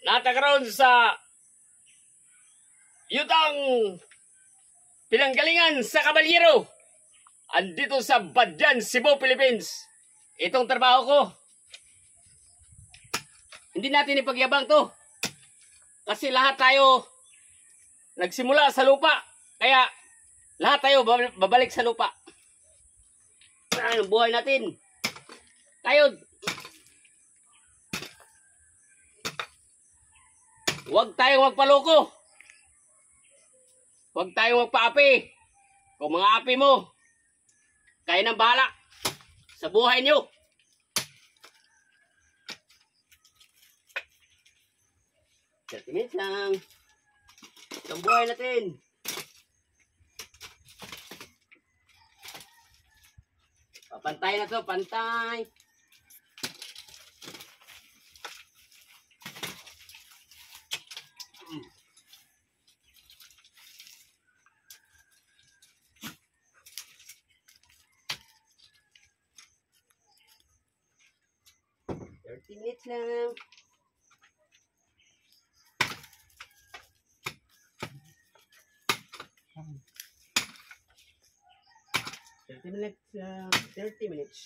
natakaroon sa yutang pinanggalingan sa Kabalyero. Andito sa Badyan, Cebu, Philippines. Itong trabaho ko. Hindi natin ipagyabang to. Kasi lahat tayo nagsimula sa lupa. Kaya lahat tayo babalik sa lupa. Ano buhay natin? Tayo. Huwag tayong magpaloko. Huwag tayong magpaapi. Kung mga api mo, kayo nang bahala sa buhay niyo. Tingin lang. Ang buhay natin. Pantay na to, pantay. Minutes lang. Thirty minutes.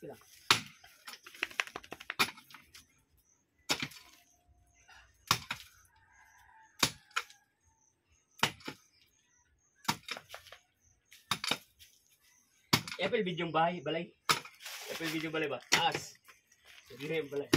Sila. Apple video balay. Apple video balay ba? As. Sige balay.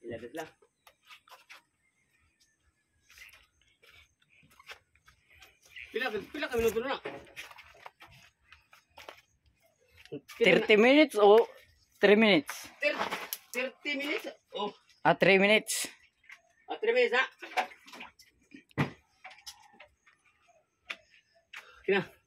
Ilagay lang. Pila ka minuto na? 30 minutes o 3 minutes? 30 minutes? Oh. 3 minutes. 3 minutes ha? Kina.